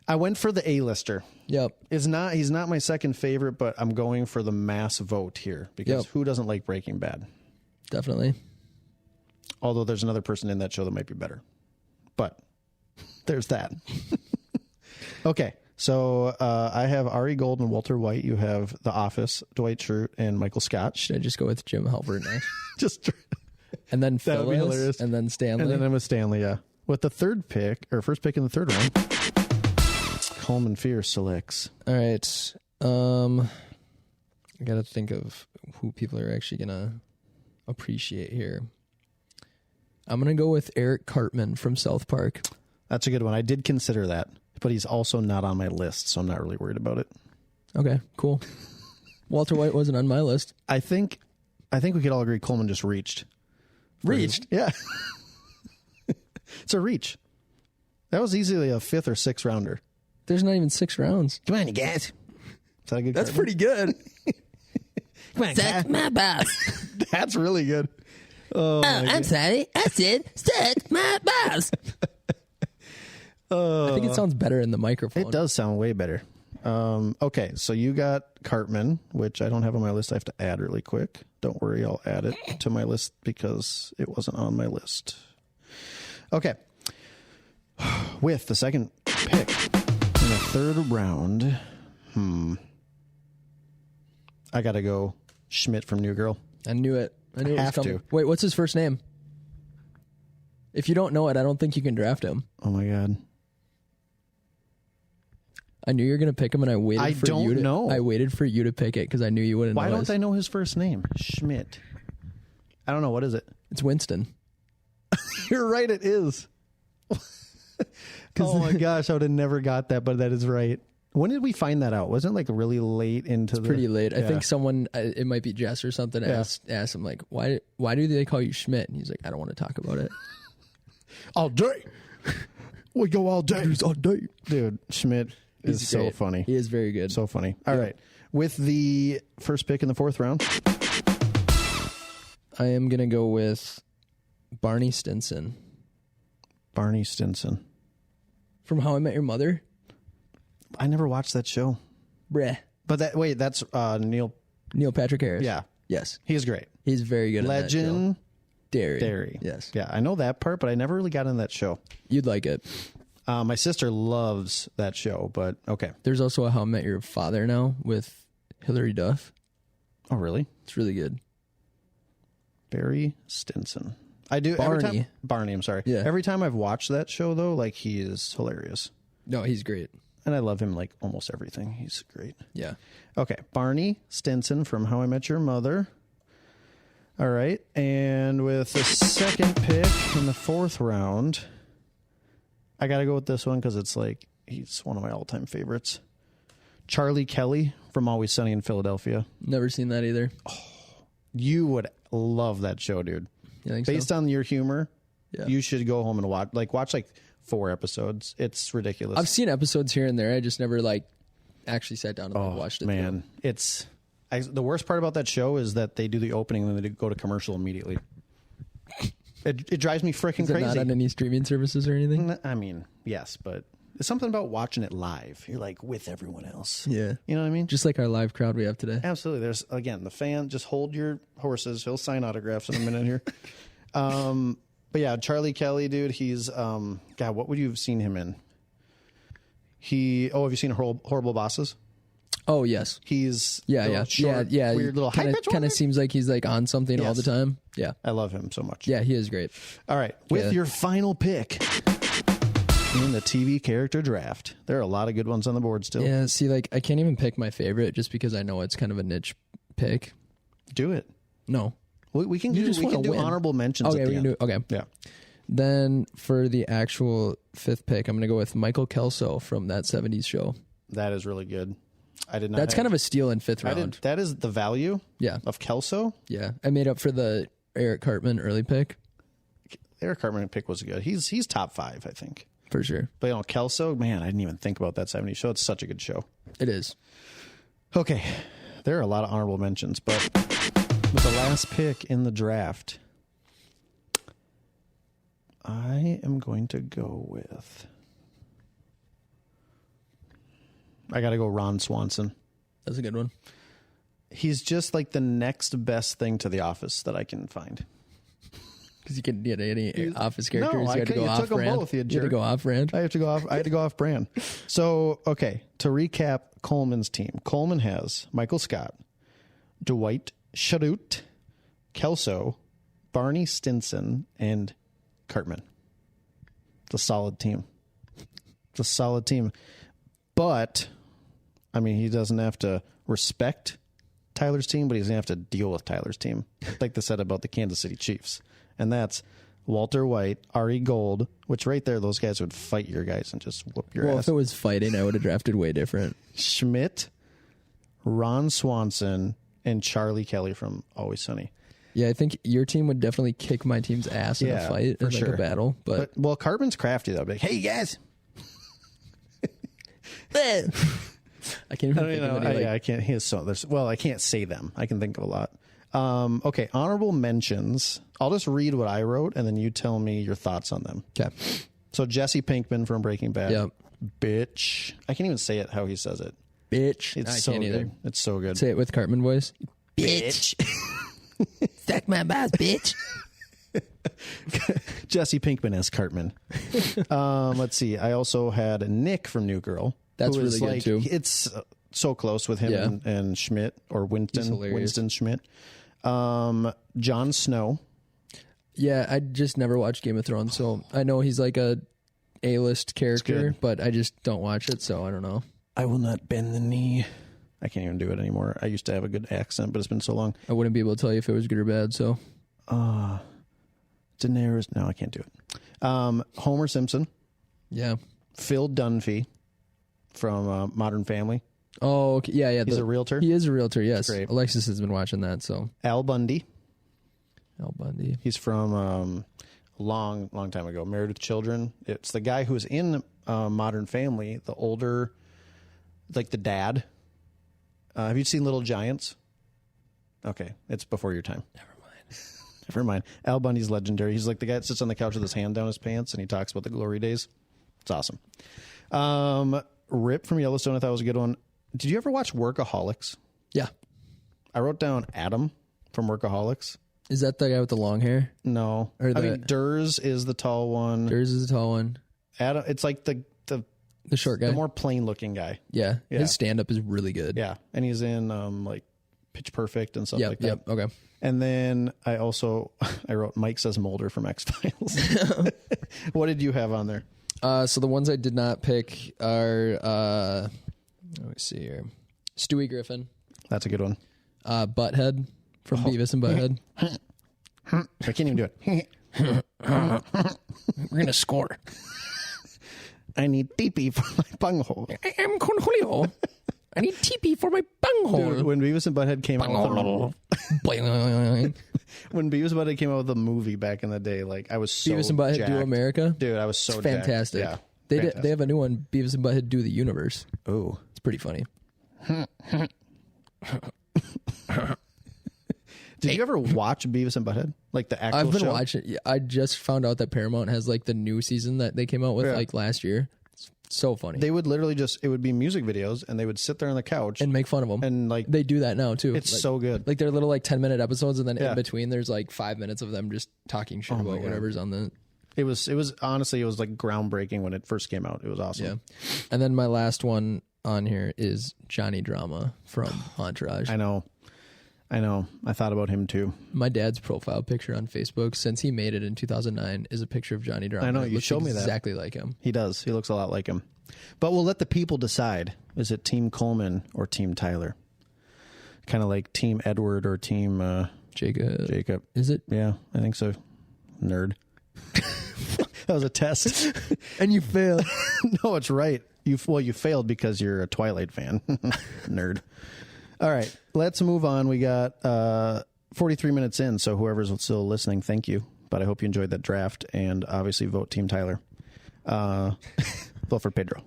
I went for the A-lister. Yep. He's not my second favorite, but I'm going for the mass vote here because who doesn't like Breaking Bad? Definitely. Although there's another person in that show that might be better. But there's that. Okay. So I have Ari Gold and Walter White. You have The Office, Dwight Schrute, and Michael Scott. Should I just go with Jim Halpert next? Just and then that would be Phyllis, hilarious. and then Stanley. And then I'm with Stanley, yeah. With the third pick, or first pick in the third round, Coleman Fierst selects. All right. I got to think of who people are actually going to appreciate here. I'm going to go with Eric Cartman from South Park. That's a good one. I did consider that, but he's also not on my list, so I'm not really worried about it. Okay, cool. Walter White wasn't on my list. I think we could all agree Coleman just reached. Reached? Yeah. It's a reach. That was easily a 5th or 6th rounder. There's not even 6 rounds. Come on, you guys. Is that a good That's Cartman? pretty good. Come on, Suck guys. my balls. That's really good. Oh, I'm sorry. I said suck my balls. I think it sounds better in the microphone. It does sound way better. Okay, so you got Cartman, which I don't have on my list. I have to add really quick. Don't worry, I'll add it to my list because it wasn't on my list. Okay. With the second pick in the 3rd round, I got to go Schmidt from New Girl. I knew it. I knew it was Have coming. to. Wait, what's his first name? If you don't know it, I don't think you can draft him. Oh, my God. I knew you were going to pick him, and I waited I for don't you to know. I waited for you to pick it because I knew you wouldn't know. Why don't I know his first name? Schmidt. I don't know. What is it? It's Winston. You're right, it is. Oh, my gosh. I would have never got that, but that is right. When did we find that out? Wasn't it like really late into Pretty late. I Yeah. think someone, it might be Jess or something, Yeah. asked him, like, why do they call you Schmidt? And he's like, I don't want to talk about it. All day. We go all day. All day. Dude, Schmidt is He's so great. funny. He is very good. So funny. All right. With the first pick in the 4th round, I am going to go with Barney Stinson. Barney Stinson. From How I Met Your Mother? I never watched that show. Bruh. But that's Neil. Neil Patrick Harris. Yeah. Yes. He is great. He's very good at that show. Legend. Derry. Yes. Yeah, I know that part, but I never really got into that show. You'd like it. My sister loves that show, but okay. There's also a How I Met Your Father now with Hilary Duff. Oh, really? It's really good. Barry Stinson. I do. Barney. Every time, Barney, I'm sorry. Yeah. Every time I've watched that show, though, like, he is hilarious. No, he's great. And I love him, like, almost everything. He's great. Yeah. Okay, Barney Stinson from How I Met Your Mother. All right, and with the second pick in the 4th round, I got to go with this one because it's like, he's one of my all-time favorites. Charlie Kelly from Always Sunny in Philadelphia. Never seen that either. You would love that show, dude. You think Based so? on your humor, Yeah. you should go home and watch like 4 episodes. It's ridiculous. I've seen episodes here and there. I just never like actually sat down and watched it. Man, the worst part about that show is that they do the opening and then they go to commercial immediately. It drives me freaking Is it crazy. not on any streaming services or anything? I mean, yes, but there's something about watching it live. You're like with everyone else. Yeah. You know what I mean? Just like our live crowd we have today. Absolutely. There's, again, the fan. Just hold your horses. He'll sign autographs in a minute here. But yeah, Charlie Kelly, dude, he's, God, what would you have seen him in? Have you seen Horrible Bosses? Oh, yes. He's Yeah. short, weird little high pitch Kind one. of seems like he's like on something all the Yes. time. Yeah. I love him so much. Yeah, he is great. All right. With Yeah. your final pick in the TV character draft, there are a lot of good ones on the board still. Yeah, see, like, I can't even pick my favorite just because I know it's kind of a niche pick. Do it. No. We can You do, just we can wanna do win. honorable mentions Okay, at the we can end. do okay. Yeah. Then for the actual 5th pick, I'm going to go with Michael Kelso from That 70s Show. That is really good. I did not. That's kind of a steal in 5th round. That is the value Yeah. of Kelso. Yeah. I made up for the Eric Cartman early pick Eric Cartman pick was good. He's top 5, I think. for sure. But Kelso, man, I didn't even think about that 70s show. It's such a good show. It is. Okay. There are a lot of honorable mentions, but with the last pick in the draft, I am going to go with... I got to go Ron Swanson. That's a good one. He's just like the next best thing to The Office that I can find. Because you can get any Office characters. No, you had to go you off took them brand. both, you You had to jerk. go off brand. I had to go off brand. So, okay, to recap Coleman's team. Coleman has Michael Scott, Dwight Schrute, Kelso, Barney Stinson, and Cartman. It's a solid team. But, I mean, he doesn't have to respect Tyler's team, but he's going to have to deal with Tyler's team. Like they said about the Kansas City Chiefs. And that's Walter White, Ari Gold, which right there, those guys would fight your guys and just whoop your Well, ass. if it was fighting, I would have drafted way different. Schmidt, Ron Swanson, and Charlie Kelly from Always Sunny. Yeah, I think your team would definitely kick my team's ass in a fight, in like a battle. But well, Cartman's crafty though. Like, hey guys, I can't even think of any. I can't. He is so. I can't say them. I can think of a lot. Okay, honorable mentions. I'll just read what I wrote, and then you tell me your thoughts on them. Okay. So Jesse Pinkman from Breaking Bad. Yep. Bitch. I can't even say it how he says it. Bitch. It's I so can't good. either. It's so good. Say it with Cartman voice. Bitch. Suck my balls, bitch. Jesse Pinkman as Cartman. Let's see. I also had Nick from New Girl. That's who is really good, too. It's so close with him and Schmidt or Winston Schmidt. Jon Snow. Yeah, I just never watched Game of Thrones, so I know he's like a A-list character, but I just don't watch it, so I don't know. I will not bend the knee. I can't even do it anymore. I used to have a good accent, but it's been so long. I wouldn't be able to tell you if it was good or bad, so. Daenerys. No, I can't do it. Homer Simpson. Yeah. Phil Dunphy from Modern Family. Oh, okay. Yeah. He's a realtor? He is a realtor, yes. Great. Alexis has been watching that, so. Al Bundy. Al Bundy. He's from a long time ago. Married with Children. It's the guy who's in Modern Family, the older, like the dad. Have you seen Little Giants? Okay, it's before your time. Never mind. Al Bundy's legendary. He's like the guy that sits on the couch with his hand down his pants and he talks about the glory days. It's awesome. Rip from Yellowstone, I thought was a good one. Did you ever watch Workaholics? Yeah. I wrote down Adam from Workaholics. Is that the guy with the long hair? No. Or I mean, Durs is the tall one. Durs is the tall one. Adam, it's like the short guy. The more plain looking guy. Yeah. His stand-up is really good. Yeah. And he's in like Pitch Perfect and stuff like that. Yep. Okay. And then I wrote Mike Says Mulder from X-Files. What did you have on there? So the ones I did not pick are, let me see here. Stewie Griffin. That's a good one. Butthead from Beavis and Butthead. I can't even do it. We're going to score. I need TP for my bunghole. I am Cornholio. I need TP for my bunghole. Dude, when Beavis and Butthead came out with the movie back in the day, like I was so Beavis and Butthead jacked. Do America. Dude, I was so it's fantastic. Jacked. Yeah. They have a new one, Beavis and Butthead Do the Universe. Oh, it's pretty funny. Did you ever watch Beavis and Butthead? Like the actual I've been show? watching. I just found out that Paramount has like the new season that they came out with like last year. It's so funny. They would literally it would be music videos and they would sit there on the couch and make fun of them. And like they do that now too. It's like, so good. Like they're little like 10-minute episodes and then in between there's like 5 minutes of them just talking shit about whatever's on the. It was honestly, it was like groundbreaking when it first came out. It was awesome. Yeah. And then my last one on here is Johnny Drama from Entourage. I know. I thought about him too. My dad's profile picture on Facebook since he made it in 2009 is a picture of Johnny Drama. I know, you showed me that. Exactly like him. He does. He looks a lot like him. But we'll let the people decide. Is it Team Coleman or Team Tyler? Kind of like Team Edward or Team Jacob. Is it? Yeah, I think so. Nerd. That was a test. And you failed. No, it's right. You failed because you're a Twilight fan. Nerd. All right, let's move on. We got 43 minutes in, so whoever's still listening, thank you. But I hope you enjoyed that draft, and obviously vote Team Tyler. Vote for Pedro.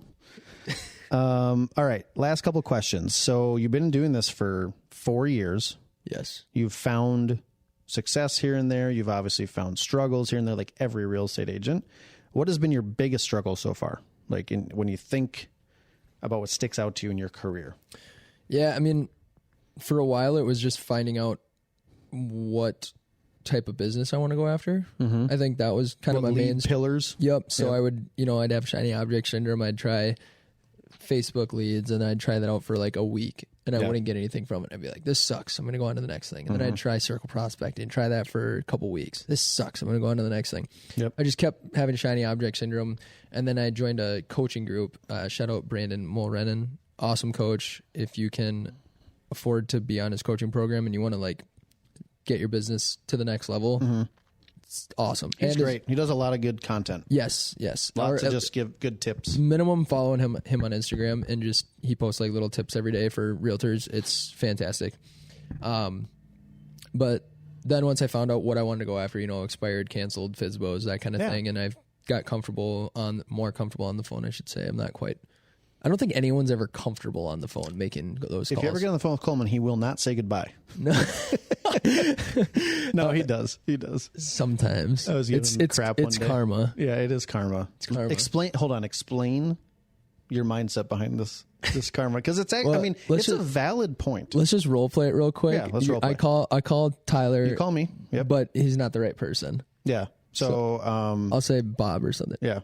All right, last couple questions. So you've been doing this for 4 years. Yes. You've found success here and there. You've obviously found struggles here and there, like every real estate agent. What has been your biggest struggle so far? Like when you think about what sticks out to you in your career? Yeah, I mean, for a while it was just finding out what type of business I want to go after. Mm-hmm. I think that was kind of my main pillars. Yep. So I would, I'd have shiny object syndrome. I'd try Facebook leads and I'd try that out for like a week and I wouldn't get anything from it. I'd be like, this sucks. I'm going to go on to the next thing. And then I'd try circle prospecting, try that for a couple weeks. This sucks. I'm going to go on to the next thing. Yep. I just kept having shiny object syndrome. And then I joined a coaching group. Shout out Brandon Mulrennan. Awesome coach. If you can afford to be on his coaching program and you want to like get your business to the next level, It's awesome. He's great. He does a lot of good content. Yes. Lots of just give good tips. Minimum following him on Instagram, and just he posts like little tips every day for realtors. It's fantastic. But then once I found out what I wanted to go after, expired, canceled, FSBOs, that kind of thing, and I've got more comfortable on the phone, I should say. I don't think anyone's ever comfortable on the phone making those calls. If you ever get on the phone with Coleman, he will not say goodbye. No. No, he does. He does. Sometimes. I was giving him crap one It's day. karma. Yeah, it is karma. It's karma. Explain your mindset behind this karma, because it's it's a valid point. Let's just role play it real quick. Yeah, let's role play. I call Tyler. You call me. Yep. But he's not the right person. Yeah. So I'll say Bob or something. Yeah.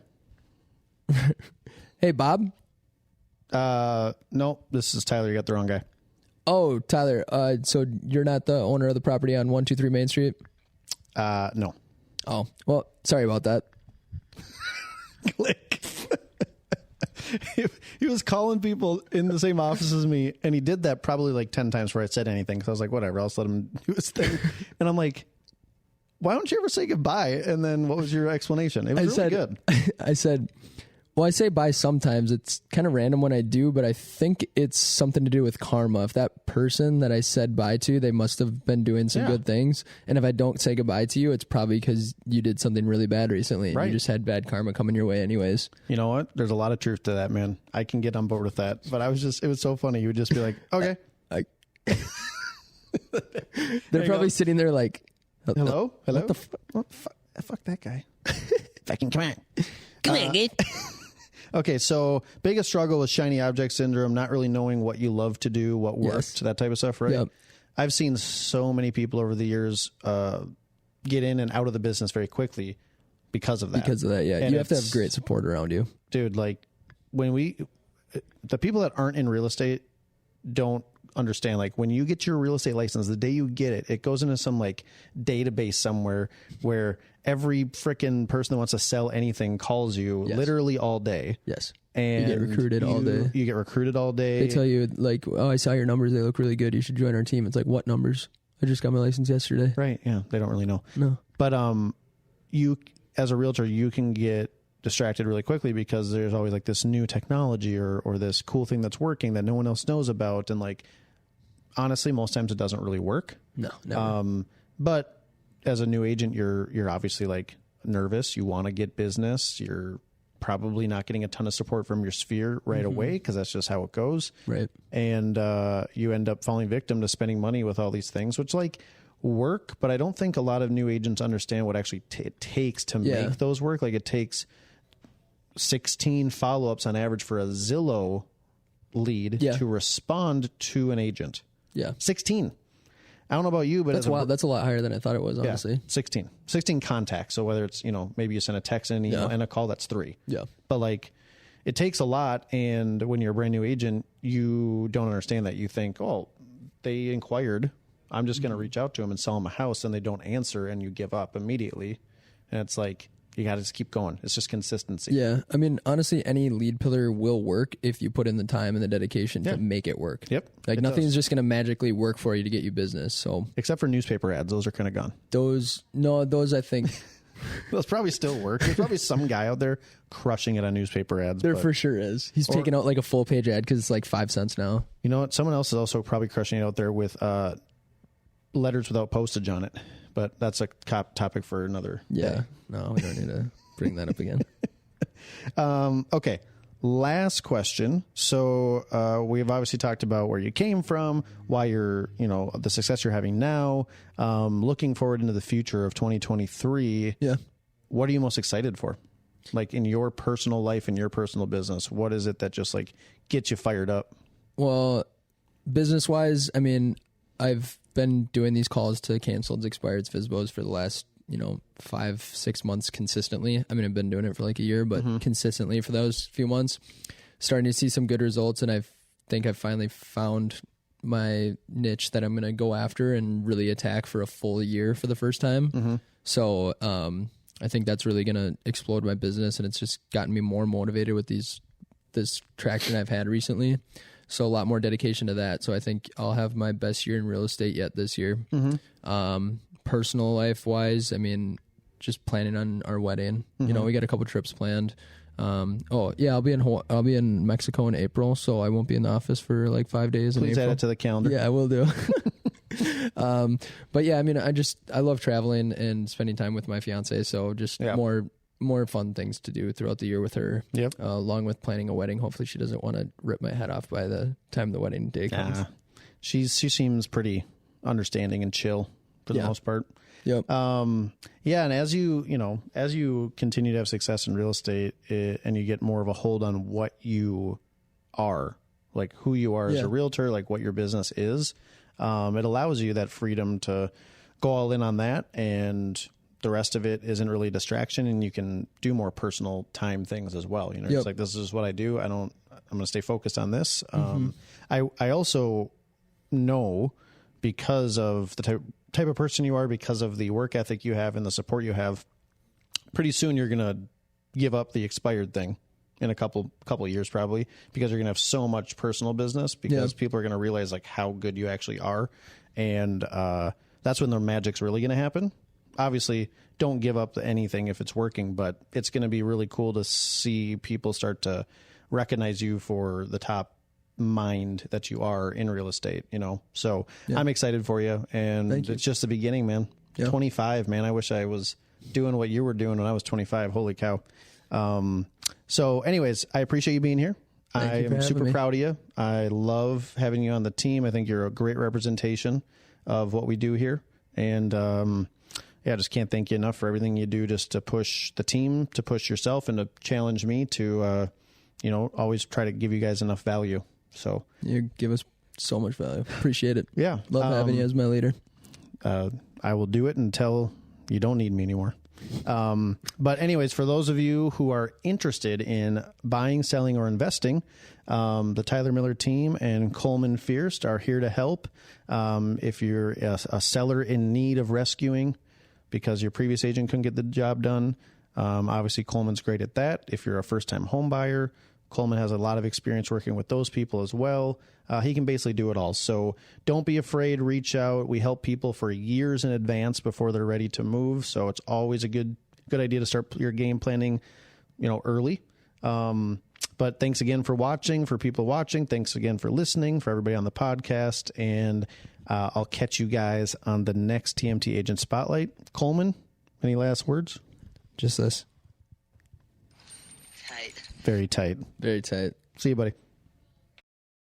Hey, Bob. No, this is Tyler. You got the wrong guy. Oh, Tyler. So you're not the owner of the property on 123 Main Street? No. Oh, well, sorry about that. Click. He was calling people in the same office as me, and he did that probably like 10 times before I said anything. So I was like, whatever, I'll just let him do his thing. And I'm like, why don't you ever say goodbye? And then what was your explanation? It was really good. I said, well, I say bye sometimes. It's kind of random when I do, but I think it's something to do with karma. If that person that I said bye to, they must have been doing some good things. And if I don't say goodbye to you, it's probably because you did something really bad recently. And you just had bad karma coming your way anyways. You know what? There's a lot of truth to that, man. I can get on board with that. But it was so funny. You would just be like, okay. They're probably sitting there like, hello? What the fuck that guy. Fucking come on. Come on, dude. Okay, so biggest struggle with shiny object syndrome, not really knowing what you love to do, what worked, that type of stuff, right? Yep. I've seen so many people over the years get in and out of the business very quickly because of that. Yeah. And you have to have great support around you. Dude, like the people that aren't in real estate don't understand, like when you get your real estate license, the day you get it, it goes into some like database somewhere where every freaking person that wants to sell anything calls you literally all day. Yes. And you get recruited all day. You get recruited all day. They tell you like, oh, I saw your numbers. They look really good. You should join our team. It's like, what numbers? I just got my license yesterday. Right. Yeah. They don't really know. No. But you as a realtor, you can get distracted really quickly because there's always like this new technology or this cool thing that's working that no one else knows about. And like, honestly, most times it doesn't really work. No, never. But as a new agent, you're obviously like nervous. You want to get business. You're probably not getting a ton of support from your sphere right away because that's just how it goes. Right. And you end up falling victim to spending money with all these things, which like work, but I don't think a lot of new agents understand what actually it takes to make those work. Like it takes 16 follow-ups on average for a Zillow lead to respond to an agent. Yeah. 16. I don't know about you, but that's wild. That's a lot higher than I thought it was, honestly. Yeah, 16 contacts. So whether it's, maybe you send a text and an email and a call, that's 3. Yeah. But like it takes a lot. And when you're a brand new agent, you don't understand that. You think, oh, they inquired. I'm just going to reach out to them and sell them a house, and they don't answer and you give up immediately. And it's like, you got to just keep going. It's just consistency. Yeah. I mean, honestly, any lead pillar will work if you put in the time and the dedication to make it work. Yep. Like nothing's just going to magically work for you to get you business. So except for newspaper ads, those are kind of gone. Those I think those probably still work. There's probably some guy out there crushing it on newspaper ads. There for sure is. He's taking out like a full page ad because it's like 5 cents now. You know what? Someone else is also probably crushing it out there with letters without postage on it. But that's a topic for another day. No, we don't need to bring that up again. Okay. Last question. So we've obviously talked about where you came from, why you're, the success you're having now, looking forward into the future of 2023. Yeah. What are you most excited for? Like in your personal life and your personal business, what is it that just like gets you fired up? Well, business wise, I mean, I've been doing these calls to canceled, expired FSBOs for the last 5-6 months consistently. I mean, I've been doing it for like a year, but consistently for those few months, starting to see some good results. And I think I've finally found my niche that I'm going to go after and really attack for a full year for the first time. So I think that's really going to explode my business. And it's just gotten me more motivated with this traction I've had recently. So a lot more dedication to that. So I think I'll have my best year in real estate yet this year. Personal life wise, I mean, just planning on our wedding. You know, we got a couple trips planned. I'll be in Mexico in April, so I won't be in the office for like 5 days. Please in April. add it to the calendar. Yeah, I will do. But yeah, I mean, I love traveling and spending time with my fiance. So just more fun things to do throughout the year with her. Yep. Along with planning a wedding. Hopefully she doesn't want to rip my head off by the time the wedding day comes. She seems pretty understanding and chill for the most part. Yep. And as you continue to have success in real estate and you get more of a hold on what you are, like who you are as a realtor, like what your business is, it allows you that freedom to go all in on that, and the rest of it isn't really a distraction, and you can do more personal time things as well. You know, it's like, this is what I do. I'm going to stay focused on this. I also know, because of the type of person you are, because of the work ethic you have and the support you have, pretty soon you're going to give up the expired thing in a couple of years, probably, because you're going to have so much personal business, because people are going to realize like how good you actually are. And that's when the magic's really going to happen. Obviously, don't give up anything if it's working, but it's going to be really cool to see people start to recognize you for the top mind that you are in real estate, you know? So I'm excited for you, and it's just the beginning, man. 25, man. I wish I was doing what you were doing when I was 25. Holy cow. So anyways, I appreciate you being here. I am super proud of you. I love having you on the team. I think you're a great representation of what we do here. And, I just can't thank you enough for everything you do, just to push the team, to push yourself, and to challenge me to, always try to give you guys enough value. So you give us so much value. Appreciate it. Yeah. Love having you as my leader. I will do it until you don't need me anymore. But anyways, for those of you who are interested in buying, selling, or investing, the Tyler Miller team and Coleman Fierst are here to help. If you're a seller in need of rescuing because your previous agent couldn't get the job done, obviously Coleman's great at that. If you're a first-time home buyer, Coleman has a lot of experience working with those people as well. He can basically do it all. So don't be afraid. Reach out. We help people for years in advance before they're ready to move. So it's always a good idea to start your game planning, early. But thanks again for watching, for people watching. Thanks again for listening, for everybody on the podcast. And I'll catch you guys on the next TMT Agent Spotlight. Coleman, any last words? Just this. Tight. Very tight. Very tight. See you, buddy.